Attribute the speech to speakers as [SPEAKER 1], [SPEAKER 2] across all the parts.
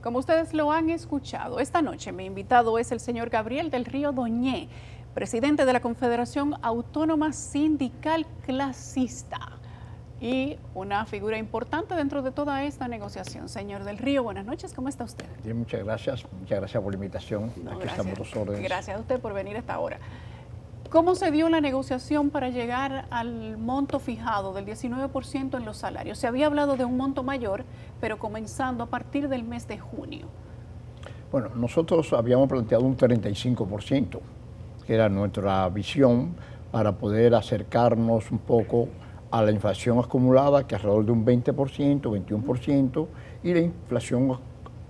[SPEAKER 1] Como ustedes lo han escuchado, esta noche mi invitado es el señor Gabriel del Río Doñé, presidente de la Confederación Autónoma Sindical Clasista y una figura importante dentro de toda esta negociación. Señor del Río, buenas noches, ¿cómo está usted?
[SPEAKER 2] Bien, muchas gracias por la invitación.
[SPEAKER 1] No,
[SPEAKER 2] Aquí
[SPEAKER 1] gracias.
[SPEAKER 2] estamos a los órdenes.
[SPEAKER 1] Gracias a usted por venir a esta hora. ¿Cómo se dio la negociación para llegar al monto fijado del 19% en los salarios? Se había hablado de un monto mayor, pero comenzando a partir del mes de junio.
[SPEAKER 2] Bueno, nosotros habíamos planteado un 35%, que era nuestra visión para poder acercarnos un poco a la inflación acumulada, que es alrededor de un 20%, 21%, y la inflación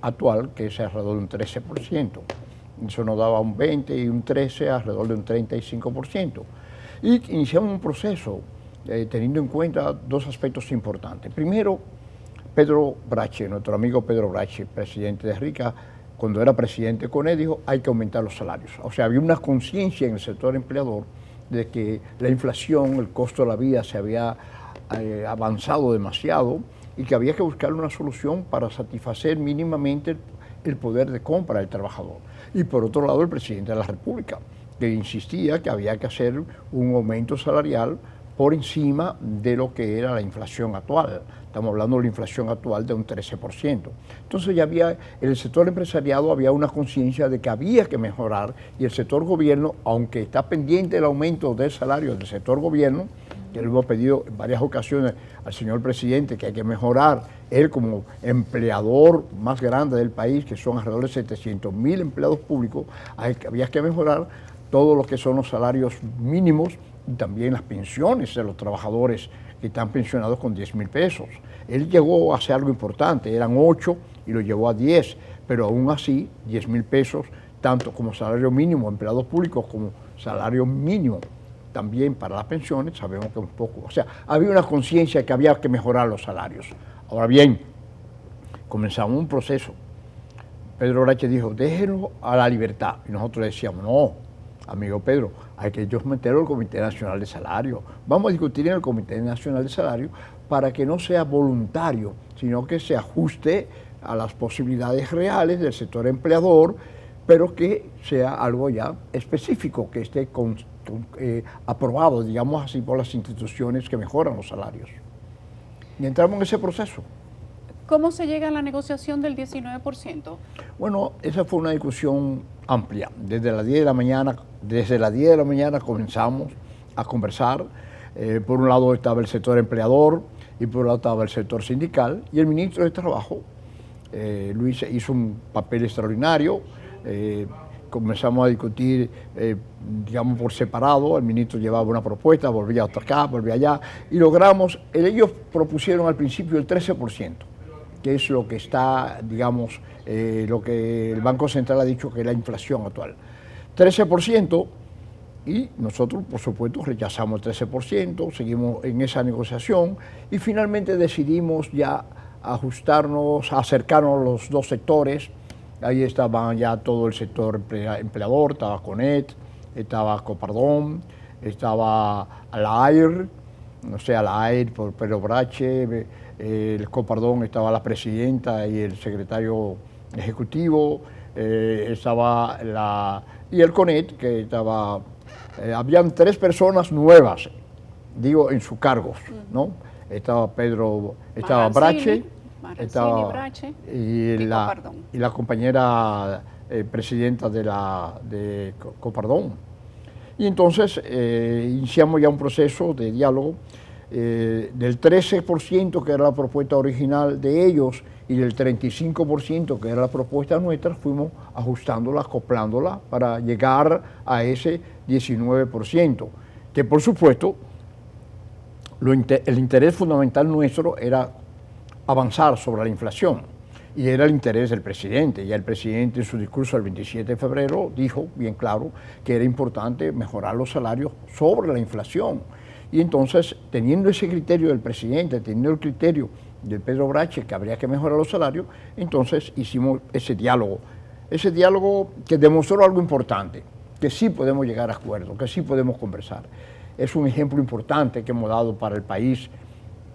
[SPEAKER 2] actual, que es alrededor de un 13%. Eso nos daba un 20 y un 13, alrededor de un 35%. Y iniciamos un proceso teniendo en cuenta dos aspectos importantes. Primero, Pedro Brache, nuestro amigo Pedro Brache, presidente de RICA, cuando era presidente con él, dijo hay que aumentar los salarios. O sea, había una conciencia en el sector empleador de que la inflación, el costo de la vida se había avanzado demasiado y que había que buscar una solución para satisfacer mínimamente el poder de compra del trabajador. Y por otro lado, el presidente de la República, que insistía que había que hacer un aumento salarial por encima de lo que era la inflación actual. Estamos hablando de la inflación actual de un 13%. Entonces ya había, en el sector empresariado había una conciencia de que había que mejorar y el sector gobierno, aunque está pendiente del aumento del salario del sector gobierno, que le hemos pedido en varias ocasiones al señor presidente que hay que mejorar, él como empleador más grande del país, que son alrededor de 700.000 empleados públicos, había que mejorar todo lo que son los salarios mínimos y también las pensiones de los trabajadores que están pensionados con 10.000 pesos. Él llegó a hacer algo importante, eran 8 y lo llevó a 10, pero aún así 10.000 pesos, tanto como salario mínimo, empleados públicos, como salario mínimo también para las pensiones, sabemos que un poco, o sea, había una conciencia de que había que mejorar los salarios. Ahora bien, comenzamos un proceso. Pedro Brache dijo, déjenlo a la libertad. Y nosotros decíamos, no, amigo Pedro, hay que yo meterlo al Comité Nacional de Salario. Vamos a discutir en el Comité Nacional de Salario para que no sea voluntario, sino que se ajuste a las posibilidades reales del sector empleador, pero que sea algo ya específico, que esté aprobado, digamos así, por las instituciones que mejoran los salarios. Y entramos en ese proceso.
[SPEAKER 1] ¿Cómo se llega a la negociación del 19%?
[SPEAKER 2] Bueno, esa fue una discusión amplia. Desde las 10 de la mañana comenzamos a conversar. Por un lado estaba el sector empleador y por otro lado estaba el sector sindical. Y el ministro de Trabajo, Luis, hizo un papel extraordinario. Comenzamos a discutir, digamos, por separado. El ministro llevaba una propuesta, volvía hasta acá, volvía allá, y logramos, ellos propusieron al principio el 13%, que es lo que está, digamos, lo que el Banco Central ha dicho que es la inflación actual. 13%, y nosotros, por supuesto, rechazamos el 13%, seguimos en esa negociación, y finalmente decidimos ya ajustarnos, acercarnos a los dos sectores. Ahí estaban ya todo el sector empleador, estaba CONET, estaba Copardón, estaba la AIR, no sé, la AIR por Pedro Brache, el Copardón estaba la presidenta y el secretario ejecutivo, y el CONET, que estaba, habían 3 personas nuevas, digo, en sus cargos, ¿no? Estaba Pedro, estaba Brache,
[SPEAKER 1] Brache
[SPEAKER 2] y la compañera presidenta de Copardón. Y entonces iniciamos ya un proceso de diálogo del 13% que era la propuesta original de ellos y del 35% que era la propuesta nuestra, fuimos ajustándola, acoplándola para llegar a ese 19%, que por supuesto el interés fundamental nuestro era avanzar sobre la inflación, y era el interés del presidente. Ya el presidente en su discurso del 27 de febrero dijo bien claro que era importante mejorar los salarios sobre la inflación. Y entonces, teniendo ese criterio del presidente, teniendo el criterio de Pedro Brache que habría que mejorar los salarios, entonces hicimos ese diálogo que demostró algo importante, que sí podemos llegar a acuerdos, que sí podemos conversar. Es un ejemplo importante que hemos dado para el país,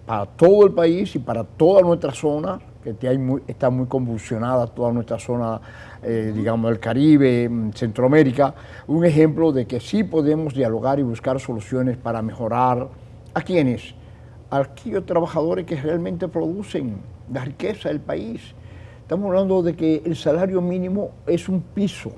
[SPEAKER 2] para todo el país y para toda nuestra zona está muy convulsionada toda nuestra zona, digamos, del Caribe, Centroamérica, un ejemplo de que sí podemos dialogar y buscar soluciones para mejorar ¿a quiénes? A aquellos trabajadores que realmente producen la riqueza del país. Estamos hablando de que el salario mínimo es un piso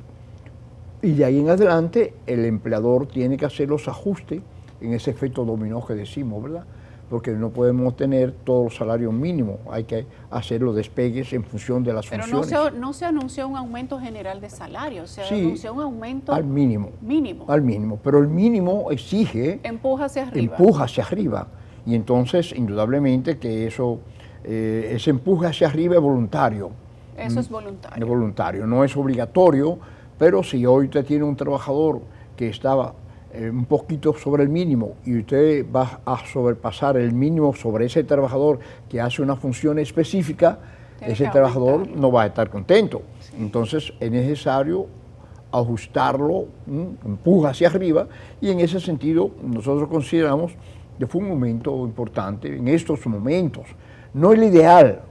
[SPEAKER 2] y de ahí en adelante el empleador tiene que hacer los ajustes en ese efecto dominó que decimos, ¿verdad? Porque no podemos tener todos los salarios mínimos, hay que hacer los despegues en función de las funciones.
[SPEAKER 1] Pero no se anunció un aumento general de salario, se anunció un aumento
[SPEAKER 2] al mínimo.
[SPEAKER 1] Mínimo.
[SPEAKER 2] Al mínimo, pero el mínimo exige...
[SPEAKER 1] Empuja hacia arriba.
[SPEAKER 2] Empuja hacia arriba. Y entonces, indudablemente que ese empuje hacia arriba es voluntario.
[SPEAKER 1] Eso es voluntario.
[SPEAKER 2] Es voluntario, no es obligatorio, pero si hoy usted tiene un trabajador que estaba un poquito sobre el mínimo y usted va a sobrepasar el mínimo sobre ese trabajador que hace una función específica, ese trabajador no va a estar contento. Sí. Entonces es necesario ajustarlo, empuja hacia arriba, y en ese sentido nosotros consideramos que fue un momento importante en estos momentos. No el ideal,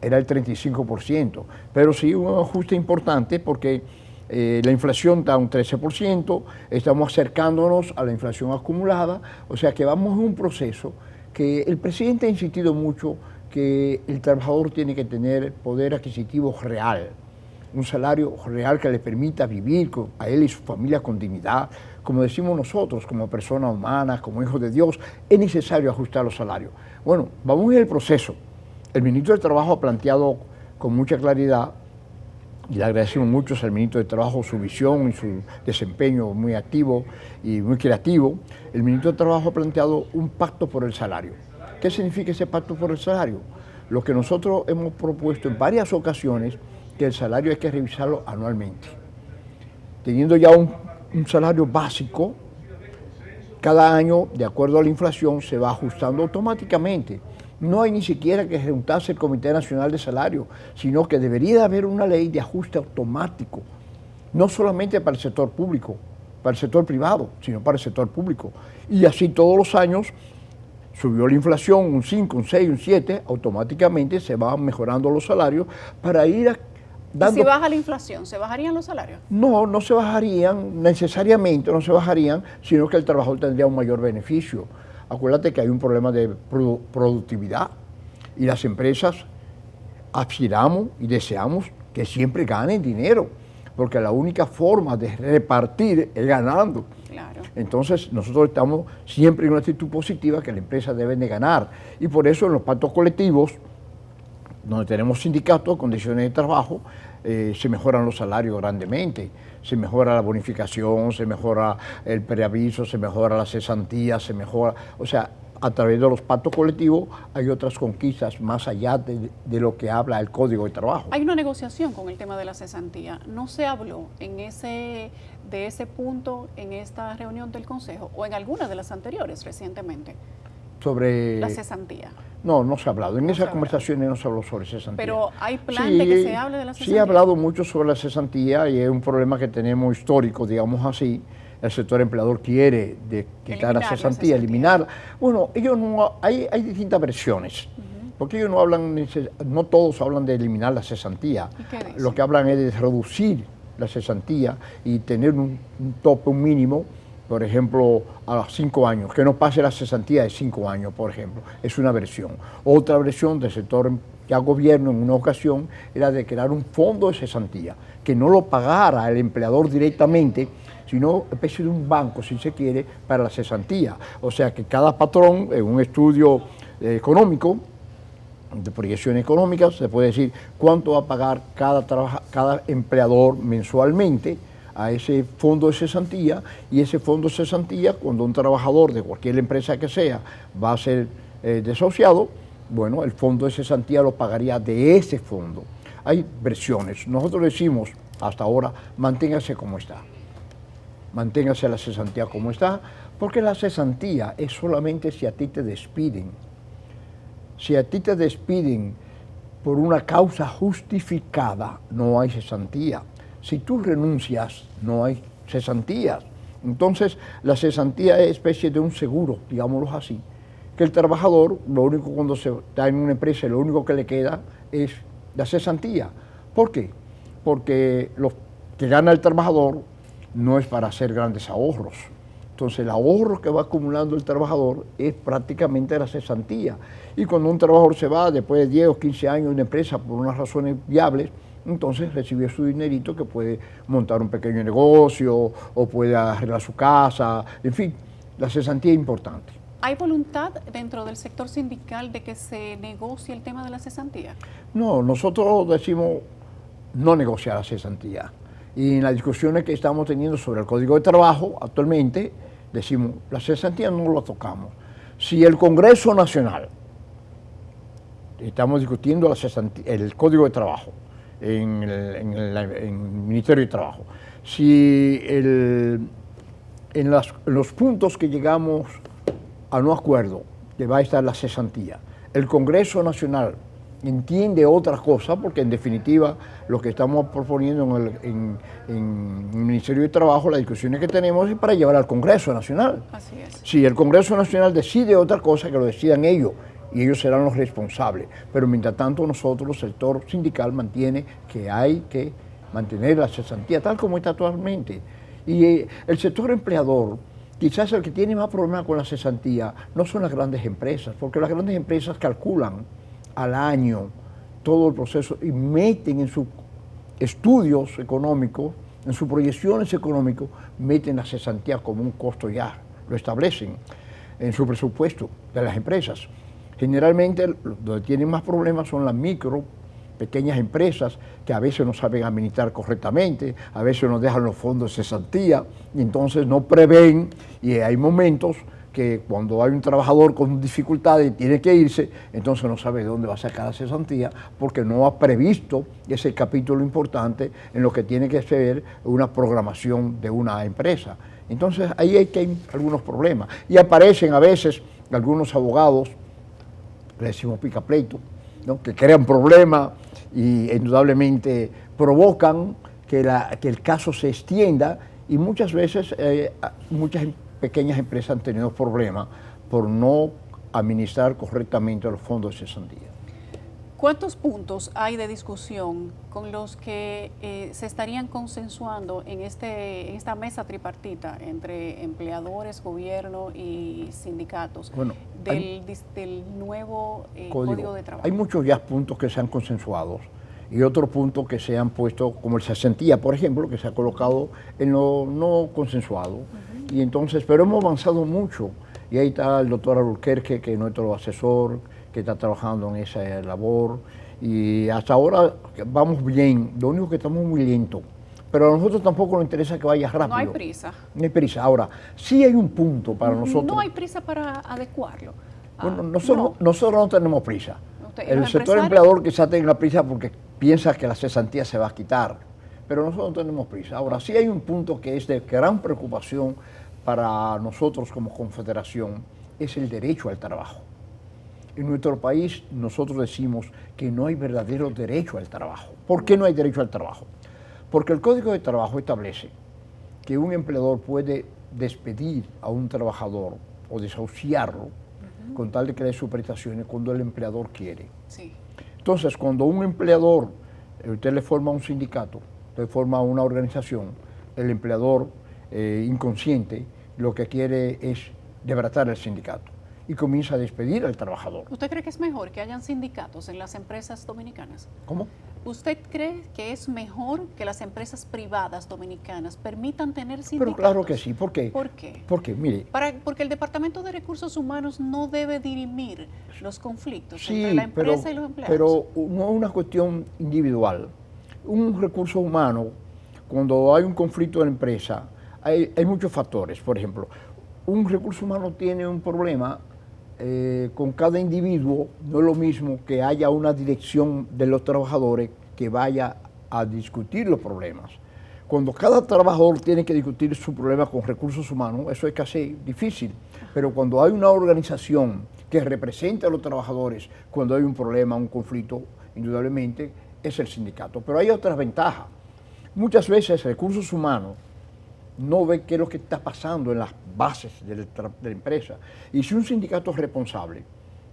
[SPEAKER 2] era el 35%, pero sí un ajuste importante porque la inflación está a un 13%, estamos acercándonos a la inflación acumulada, o sea que vamos en un proceso que el presidente ha insistido mucho que el trabajador tiene que tener poder adquisitivo real, un salario real que le permita vivir a él y su familia con dignidad. Como decimos nosotros, como personas humanas, como hijos de Dios, es necesario ajustar los salarios. Bueno, vamos en el proceso. El ministro de Trabajo ha planteado con mucha claridad, y le agradecemos mucho al ministro de Trabajo su visión y su desempeño muy activo y muy creativo. El ministro de Trabajo ha planteado un pacto por el salario. ¿Qué significa ese pacto por el salario? Lo que nosotros hemos propuesto en varias ocasiones, que el salario hay que revisarlo anualmente. Teniendo ya un salario básico, cada año, de acuerdo a la inflación, se va ajustando automáticamente. No hay ni siquiera que juntarse el Comité Nacional de Salario, sino que debería haber una ley de ajuste automático, no solamente para el sector público, para el sector privado, sino para el sector público. Y así todos los años subió la inflación un 5, un 6, un 7, automáticamente se van mejorando los salarios para ir dando...
[SPEAKER 1] ¿Y si baja la inflación, se bajarían los salarios?
[SPEAKER 2] No, no se bajarían necesariamente, no se bajarían, sino que el trabajador tendría un mayor beneficio. Acuérdate que hay un problema de productividad y las empresas aspiramos y deseamos que siempre ganen dinero, porque la única forma de repartir es ganando.
[SPEAKER 1] Claro.
[SPEAKER 2] Entonces nosotros estamos siempre en una actitud positiva que la empresa debe de ganar, y por eso en los pactos colectivos, donde tenemos sindicatos, condiciones de trabajo, se mejoran los salarios grandemente, se mejora la bonificación, se mejora el preaviso, se mejora la cesantía, se mejora, o sea, a través de los pactos colectivos hay otras conquistas más allá de lo que habla el Código de Trabajo.
[SPEAKER 1] Hay una negociación con el tema de la cesantía. ¿No se habló de ese punto en esta reunión del Consejo o en alguna de las anteriores recientemente?
[SPEAKER 2] Sobre
[SPEAKER 1] la cesantía.
[SPEAKER 2] No se ha hablado. En esas conversaciones no se habló sobre cesantía.
[SPEAKER 1] Pero hay plan de que se hable de la cesantía.
[SPEAKER 2] Sí, he hablado mucho sobre la cesantía y es un problema que tenemos histórico, digamos así. El sector empleador quiere quitar la cesantía, eliminarla. Bueno, ellos no, hay distintas versiones. Porque ellos no hablan, no todos hablan de eliminar la cesantía. Lo que hablan es de reducir la cesantía y tener un tope, un mínimo, por ejemplo, a los 5 años, que no pase la cesantía de 5 años, por ejemplo. Es una versión. Otra versión del sector que al gobierno en una ocasión era de crear un fondo de cesantía, que no lo pagara el empleador directamente, sino una especie de un banco, si se quiere, para la cesantía. O sea, que cada patrón, en un estudio económico, de proyección económica, se puede decir cuánto va a pagar cada empleador mensualmente a ese fondo de cesantía, y ese fondo de cesantía, cuando un trabajador de cualquier empresa que sea va a ser desahuciado, bueno, el fondo de cesantía lo pagaría de ese fondo. Hay versiones. Nosotros decimos, hasta ahora, manténgase como está. Manténgase la cesantía como está, porque la cesantía es solamente si a ti te despiden. Si a ti te despiden por una causa justificada, no hay cesantía. Si tú renuncias, no hay cesantías. Entonces, la cesantía es especie de un seguro, digámoslo así, que el trabajador, lo único cuando se está en una empresa, lo único que le queda es la cesantía. ¿Por qué? Porque lo que gana el trabajador no es para hacer grandes ahorros. Entonces el ahorro que va acumulando el trabajador es prácticamente la cesantía. Y cuando un trabajador se va después de 10 o 15 años de una empresa por unas razones viables, entonces recibe su dinerito que puede montar un pequeño negocio o puede arreglar su casa, en fin, la cesantía es importante.
[SPEAKER 1] ¿Hay voluntad dentro del sector sindical de que se negocie el tema de la cesantía?
[SPEAKER 2] No, nosotros decimos no negociar la cesantía. Y en las discusiones que estamos teniendo sobre el Código de Trabajo actualmente, decimos, la cesantía no la tocamos. Si el Congreso Nacional, estamos discutiendo el Código de Trabajo en el Ministerio de Trabajo, si en los puntos que llegamos a no acuerdo, que va a estar la cesantía, el Congreso Nacional entiende otra cosa, porque en definitiva lo que estamos proponiendo en el Ministerio de Trabajo, las discusiones que tenemos es para llevar al Congreso Nacional.
[SPEAKER 1] Así es.
[SPEAKER 2] Si el Congreso Nacional decide otra cosa, que lo decidan ellos, y ellos serán los responsables. Pero mientras tanto nosotros, el sector sindical, mantiene que hay que mantener la cesantía tal como está actualmente. Y el sector empleador, quizás el que tiene más problemas con la cesantía, no son las grandes empresas, porque las grandes empresas calculan al año todo el proceso y meten en sus estudios económicos, en sus proyecciones económicas, meten la cesantía como un costo ya, lo establecen en su presupuesto de las empresas. Generalmente donde tienen más problemas son las pequeñas empresas que a veces no saben administrar correctamente, a veces no dejan los fondos de cesantía y entonces no prevén, y hay momentos que cuando hay un trabajador con dificultades y tiene que irse, entonces no sabe de dónde va a sacar la cesantía porque no ha previsto ese capítulo importante en lo que tiene que ser una programación de una empresa. Entonces ahí hay algunos problemas y aparecen a veces algunos abogados, le decimos pica pleito, ¿no?, que crean problemas y indudablemente provocan que el caso se extienda y muchas veces muchas pequeñas empresas han tenido problemas por no administrar correctamente los fondos de cesantía.
[SPEAKER 1] ¿Cuántos puntos hay de discusión con los que se estarían consensuando en esta mesa tripartita entre empleadores, gobierno y sindicatos del nuevo Código de Trabajo?
[SPEAKER 2] Hay muchos ya puntos que se han consensuado y otros puntos que se han puesto, como el cesantía, por ejemplo, que se ha colocado en lo no consensuado. Y entonces, pero hemos avanzado mucho y ahí está el doctor Alburquerque, que es nuestro asesor, que está trabajando en esa labor y hasta ahora vamos bien, lo único que estamos muy lentos, pero a nosotros tampoco nos interesa que vaya rápido.
[SPEAKER 1] No hay prisa.
[SPEAKER 2] No hay prisa. Ahora, sí hay un punto para nosotros.
[SPEAKER 1] No hay prisa para adecuarlo.
[SPEAKER 2] Bueno, nosotros no tenemos prisa. El sector
[SPEAKER 1] empresario?
[SPEAKER 2] empleador quizás tenga prisa porque piensa que la cesantía se va a quitar, pero nosotros no tenemos prisa. Ahora, sí hay un punto que es de gran preocupación para nosotros como confederación, es el derecho al trabajo. En nuestro país nosotros decimos que no hay verdadero derecho al trabajo. ¿Por qué no hay derecho al trabajo? Porque el Código de Trabajo establece que un empleador puede despedir a un trabajador o desahuciarlo con tal de que le dé sus prestaciones cuando el empleador quiere.
[SPEAKER 1] Sí.
[SPEAKER 2] Entonces, cuando un empleador, usted le forma un sindicato, le forma una organización, el empleador inconsciente lo que quiere es desbaratar el sindicato y comienza a despedir al trabajador.
[SPEAKER 1] ¿Usted cree que es mejor que hayan sindicatos en las empresas dominicanas?
[SPEAKER 2] ¿Cómo?
[SPEAKER 1] ¿Usted cree que es mejor que las empresas privadas dominicanas permitan tener sindicatos?
[SPEAKER 2] Pero claro que sí. ¿Por qué?
[SPEAKER 1] ¿Por qué?
[SPEAKER 2] Porque, mire...
[SPEAKER 1] Porque el Departamento de Recursos Humanos no debe dirimir los conflictos
[SPEAKER 2] sí,
[SPEAKER 1] entre la empresa y los empleados.
[SPEAKER 2] Pero no es una cuestión individual. Un recurso humano, cuando hay un conflicto de la empresa, hay muchos factores. Por ejemplo, un recurso humano tiene un problema con cada individuo, no es lo mismo que haya una dirección de los trabajadores que vaya a discutir los problemas. Cuando cada trabajador tiene que discutir su problema con recursos humanos, eso es casi difícil. Pero cuando hay una organización que representa a los trabajadores, cuando hay un problema, un conflicto, indudablemente es el sindicato. Pero hay otras ventajas. Muchas veces recursos humanos no ve qué es lo que está pasando en las bases de la empresa. Y si un sindicato es responsable,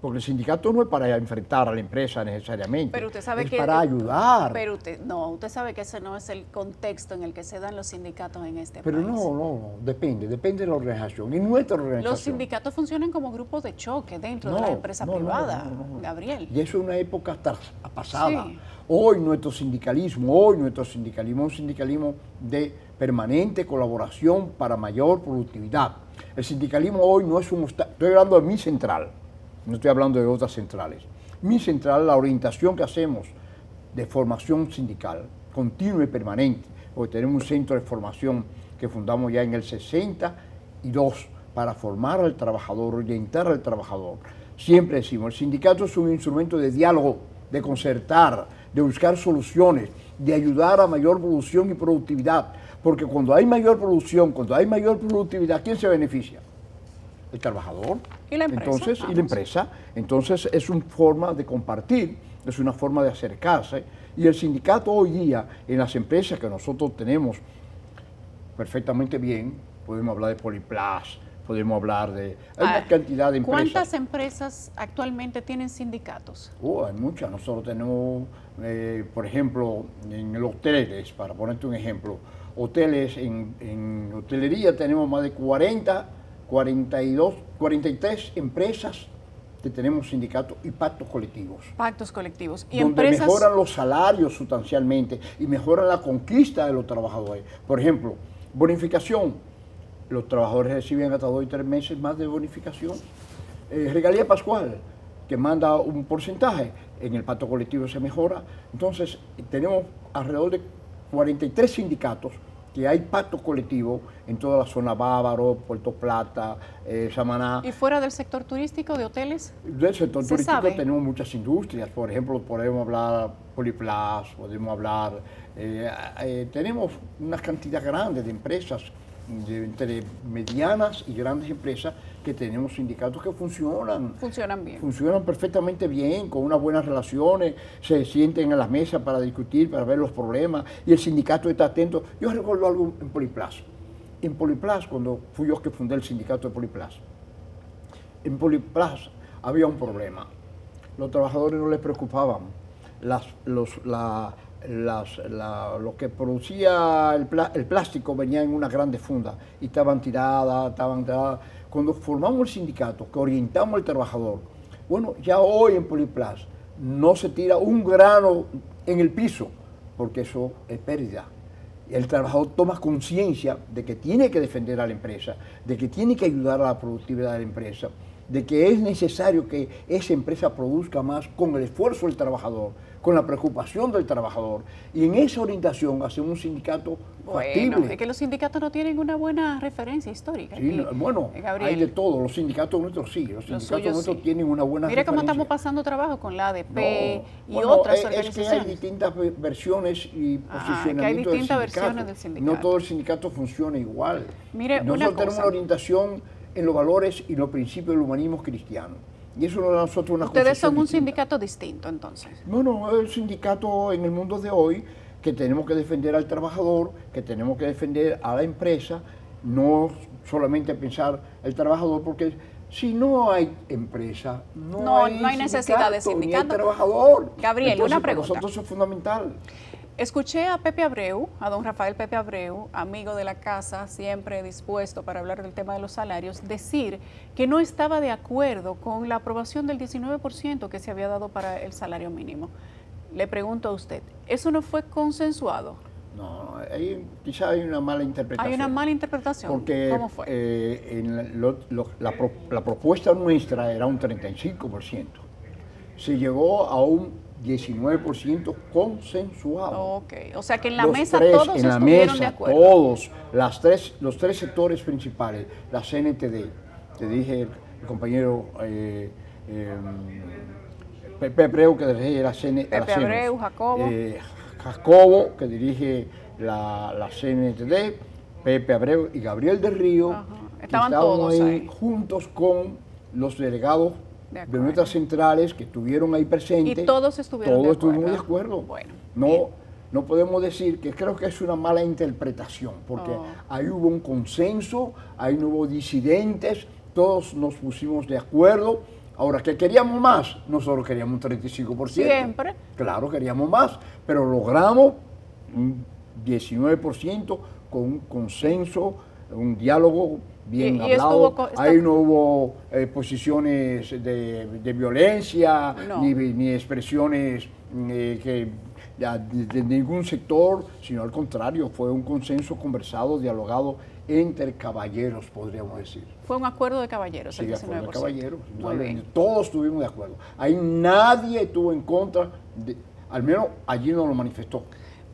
[SPEAKER 2] Porque el sindicato no es para enfrentar a la empresa necesariamente,
[SPEAKER 1] Pero usted sabe
[SPEAKER 2] es
[SPEAKER 1] que
[SPEAKER 2] para ayudar.
[SPEAKER 1] Pero usted sabe que ese no es el contexto en el que se dan los sindicatos en este
[SPEAKER 2] Pero
[SPEAKER 1] país.
[SPEAKER 2] no, depende de la organización. Y nuestra organización.
[SPEAKER 1] Los sindicatos funcionan como grupos de choque dentro de la empresa privada, Gabriel.
[SPEAKER 2] Y eso es una época pasada.
[SPEAKER 1] Sí.
[SPEAKER 2] Hoy nuestro sindicalismo es un sindicalismo de permanente colaboración para mayor productividad. El sindicalismo hoy no es estoy hablando de mi central, no estoy hablando de otras centrales. Mi central, la orientación que hacemos de formación sindical, continua y permanente, porque tenemos un centro de formación que fundamos ya en el 62 para formar al trabajador, orientar al trabajador. Siempre decimos, el sindicato es un instrumento de diálogo, de concertar, de buscar soluciones, de ayudar a mayor producción y productividad, porque cuando hay mayor producción, cuando hay mayor productividad, ¿quién se beneficia? El trabajador.
[SPEAKER 1] Y la empresa.
[SPEAKER 2] Y la empresa. Entonces es una forma de compartir, es una forma de acercarse. Y el sindicato hoy día, en las empresas que nosotros tenemos perfectamente bien, podemos hablar de Poliplas, podemos hablar de... Hay una cantidad de empresas.
[SPEAKER 1] ¿Cuántas empresas actualmente tienen sindicatos?
[SPEAKER 2] Hay muchas. Nosotros tenemos, por ejemplo, en los hoteles, para ponerte un ejemplo, hoteles, en hotelería tenemos más de 43 empresas que tenemos sindicatos y pactos colectivos.
[SPEAKER 1] Pactos colectivos.
[SPEAKER 2] Y donde empresas mejoran los salarios sustancialmente y mejoran la conquista de los trabajadores. Por ejemplo, bonificación. Los trabajadores reciben hasta 2 y 3 meses más de bonificación. Regalía pascual, que manda un porcentaje. En el pacto colectivo se mejora. Entonces, tenemos alrededor de 43 sindicatos que hay pacto colectivo en toda la zona Bávaro, Puerto Plata, Samaná.
[SPEAKER 1] ¿Y fuera del sector turístico, de hoteles?
[SPEAKER 2] Del sector turístico
[SPEAKER 1] sabe?
[SPEAKER 2] Tenemos muchas industrias. Por ejemplo, podemos hablar Poliplas, podemos hablar... tenemos una cantidad grande de empresas, entre medianas y grandes empresas, que tenemos sindicatos que funcionan.
[SPEAKER 1] Funcionan bien.
[SPEAKER 2] Funcionan perfectamente bien, con unas buenas relaciones, se sienten en las mesas para discutir, para ver los problemas, y el sindicato está atento. Yo recuerdo algo en Poliplas. En Poliplas, cuando fui yo que fundé el sindicato de Poliplas, en Poliplas había un problema. Los trabajadores no les preocupaban lo que producía el plástico venía en una grande funda y estaban tiradas. Cuando formamos el sindicato, que orientamos al trabajador, bueno, ya hoy en Poliplas no se tira un grano en el piso, porque eso es pérdida. El trabajador toma conciencia de que tiene que defender a la empresa, de que tiene que ayudar a la productividad de la empresa, de que es necesario que esa empresa produzca más con el esfuerzo del trabajador, con la preocupación del trabajador. Y en esa orientación hacemos un sindicato factible.
[SPEAKER 1] Bueno, es que los sindicatos no tienen una buena referencia histórica.
[SPEAKER 2] Sí,
[SPEAKER 1] aquí,
[SPEAKER 2] bueno,
[SPEAKER 1] Gabriel.
[SPEAKER 2] hay de todo. Los sindicatos nuestros sí, los sindicatos nuestros tienen una buena
[SPEAKER 1] Mira
[SPEAKER 2] referencia.
[SPEAKER 1] cómo estamos pasando trabajo con la ADP y
[SPEAKER 2] bueno,
[SPEAKER 1] otras organizaciones.
[SPEAKER 2] Es que hay distintas versiones y posicionamientos
[SPEAKER 1] que hay distintas
[SPEAKER 2] del sindicato.
[SPEAKER 1] versiones del sindicato.
[SPEAKER 2] No todo el sindicato funciona igual.
[SPEAKER 1] Mire,
[SPEAKER 2] nosotros tenemos una orientación en los valores y los principios del humanismo cristiano. Y eso nos da a nosotros una
[SPEAKER 1] Ustedes son un
[SPEAKER 2] distinta.
[SPEAKER 1] sindicato distinto, entonces.
[SPEAKER 2] No, es el sindicato en el mundo de hoy que tenemos que defender al trabajador, que tenemos que defender a la empresa, no solamente pensar el trabajador, porque si no hay empresa, no hay
[SPEAKER 1] necesidad de sindicato.
[SPEAKER 2] Ni hay trabajador.
[SPEAKER 1] Gabriel,
[SPEAKER 2] entonces,
[SPEAKER 1] una pregunta.
[SPEAKER 2] Para nosotros eso es fundamental.
[SPEAKER 1] Escuché a Pepe Abreu, a don Rafael Pepe Abreu, amigo de la casa, siempre dispuesto para hablar del tema de los salarios, decir que no estaba de acuerdo con la aprobación del 19% que se había dado para el salario mínimo. Le pregunto a usted, ¿eso no fue consensuado?
[SPEAKER 2] No, quizá hay una mala interpretación.
[SPEAKER 1] Hay una mala interpretación.
[SPEAKER 2] Porque
[SPEAKER 1] ¿Cómo fue?
[SPEAKER 2] la propuesta nuestra era un 35%. Se llegó a un 19% consensuado.
[SPEAKER 1] Ok, o sea que en la
[SPEAKER 2] Los
[SPEAKER 1] mesa
[SPEAKER 2] tres,
[SPEAKER 1] todos
[SPEAKER 2] en la
[SPEAKER 1] estuvieron
[SPEAKER 2] mesa,
[SPEAKER 1] de acuerdo.
[SPEAKER 2] Todos, los tres sectores principales, la CNTD, te dije el compañero Pepe Abreu, que dirige la CNTD.
[SPEAKER 1] Pepe Abreu, Jacobo.
[SPEAKER 2] Jacobo, que dirige la CNTD, Pepe Abreu y Gabriel del Río.
[SPEAKER 1] Estaban todos ahí
[SPEAKER 2] juntos con los delegados de nuestras centrales que estuvieron ahí presentes.
[SPEAKER 1] Y todos estuvieron
[SPEAKER 2] de acuerdo.
[SPEAKER 1] Bueno,
[SPEAKER 2] no podemos decir que creo que es una mala interpretación, porque ahí hubo un consenso, ahí no hubo disidentes, todos nos pusimos de acuerdo Ahora, ¿qué queríamos más? Nosotros queríamos un 35%.
[SPEAKER 1] Siempre.
[SPEAKER 2] Claro, queríamos más, pero logramos un 19% con un consenso, un diálogo bien
[SPEAKER 1] Y
[SPEAKER 2] hablado. Ahí no hubo posiciones de violencia,
[SPEAKER 1] No.
[SPEAKER 2] ni expresiones de ningún sector, sino al contrario, fue un consenso conversado, dialogado entre caballeros, podríamos decir.
[SPEAKER 1] Fue un acuerdo de caballeros,
[SPEAKER 2] Sí,
[SPEAKER 1] el
[SPEAKER 2] acuerdo
[SPEAKER 1] 19%.
[SPEAKER 2] de caballeros.
[SPEAKER 1] Muy bien.
[SPEAKER 2] Todos estuvimos de acuerdo. Ahí nadie estuvo en contra, al menos allí no lo manifestó.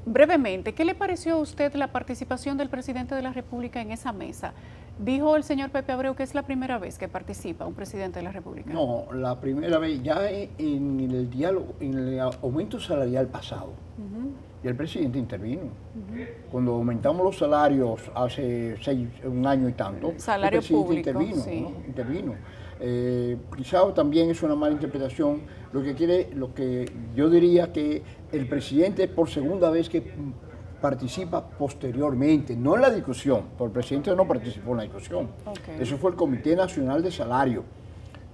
[SPEAKER 1] Brevemente, ¿qué le pareció a usted la participación del presidente de la República en esa mesa? Dijo el señor Pepe Abreu que es la primera vez que participa un presidente de la República.
[SPEAKER 2] No, la primera vez, ya en el diálogo, en el aumento salarial pasado, y el presidente intervino. Cuando aumentamos los salarios hace un año y tanto,
[SPEAKER 1] Salario
[SPEAKER 2] el presidente
[SPEAKER 1] público,
[SPEAKER 2] intervino.
[SPEAKER 1] sí.
[SPEAKER 2] ¿No? Intervino. Quizá también es una mala interpretación. Lo que yo diría que el presidente por segunda vez que participa posteriormente, no en la discusión, porque el presidente no participó en la discusión.
[SPEAKER 1] Okay.
[SPEAKER 2] Eso fue el Comité Nacional de Salario,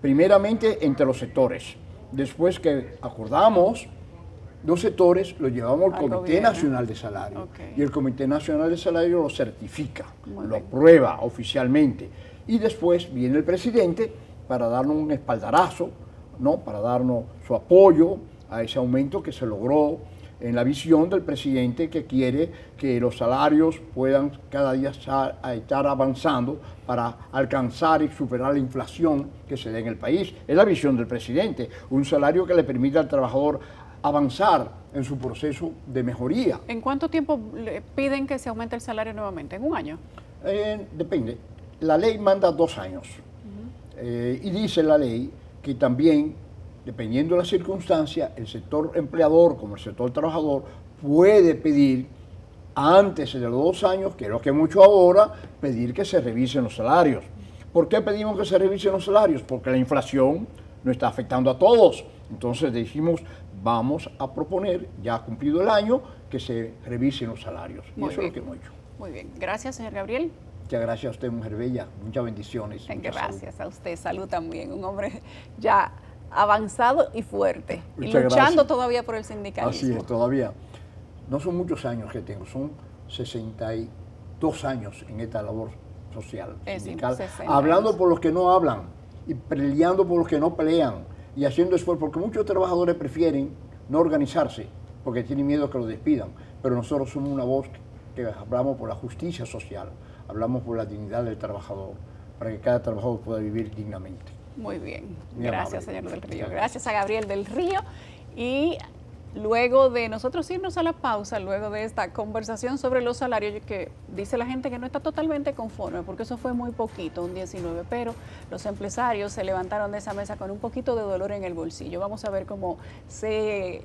[SPEAKER 2] primeramente entre los sectores. Después que acordamos los sectores, lo llevamos al Comité
[SPEAKER 1] gobierno.
[SPEAKER 2] Nacional de Salario.
[SPEAKER 1] Okay.
[SPEAKER 2] Y el Comité Nacional de Salario lo certifica,
[SPEAKER 1] Muy
[SPEAKER 2] lo
[SPEAKER 1] bien.
[SPEAKER 2] aprueba oficialmente. Y después viene el presidente para darnos un espaldarazo, ¿no? Para darnos su apoyo a ese aumento que se logró en la visión del presidente, que quiere que los salarios puedan cada día estar avanzando para alcanzar y superar la inflación que se da en el país. Es la visión del presidente, un salario que le permita al trabajador avanzar en su proceso de mejoría.
[SPEAKER 1] ¿En cuánto tiempo le piden que se aumente el salario nuevamente? ¿En un año?
[SPEAKER 2] Depende. La ley manda 2 años. Y dice la ley que también, dependiendo de la circunstancia, el sector empleador como el sector trabajador puede pedir antes de los 2 años, que es lo que mucho ahora, pedir que se revisen los salarios. ¿Por qué pedimos que se revisen los salarios? Porque la inflación nos está afectando a todos. Entonces dijimos, vamos a proponer, ya cumplido el año, que se revisen los salarios. Y
[SPEAKER 1] Muy
[SPEAKER 2] eso
[SPEAKER 1] bien.
[SPEAKER 2] es lo que hemos hecho.
[SPEAKER 1] Muy bien. Gracias, señor Gabriel.
[SPEAKER 2] Muchas gracias a usted, mujer bella. Muchas bendiciones. Mucha
[SPEAKER 1] Gracias a usted. Salud también. Un hombre ya avanzado y fuerte. Y
[SPEAKER 2] Muchas
[SPEAKER 1] luchando
[SPEAKER 2] gracias.
[SPEAKER 1] todavía por el sindicalismo.
[SPEAKER 2] Así es, todavía. No son muchos años que tengo, son 62 años en esta labor social,
[SPEAKER 1] Es
[SPEAKER 2] sindical,
[SPEAKER 1] 60
[SPEAKER 2] hablando
[SPEAKER 1] años.
[SPEAKER 2] por los que no hablan y peleando por los que no pelean y haciendo esfuerzo, porque muchos trabajadores prefieren no organizarse porque tienen miedo a que los despidan, pero nosotros somos una voz que hablamos por la justicia social, hablamos por la dignidad del trabajador, para que cada trabajador pueda vivir dignamente.
[SPEAKER 1] Muy bien.
[SPEAKER 2] Muy
[SPEAKER 1] Gracias,
[SPEAKER 2] amable.
[SPEAKER 1] señor del Río.
[SPEAKER 2] Muchas
[SPEAKER 1] Gracias a Gabriel del Río. Y luego de nosotros irnos a la pausa, luego de esta conversación sobre los salarios, que dice la gente que no está totalmente conforme, porque eso fue muy poquito, un 19, pero los empresarios se levantaron de esa mesa con un poquito de dolor en el bolsillo. Vamos a ver cómo se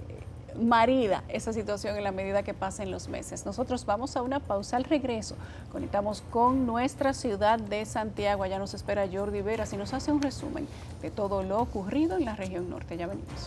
[SPEAKER 1] marida esa situación en la medida que pasen los meses. Nosotros vamos a una pausa. Al regreso conectamos con nuestra ciudad de Santiago. Allá nos espera Jordi Veras y nos hace un resumen de todo lo ocurrido en la región norte. Ya venimos.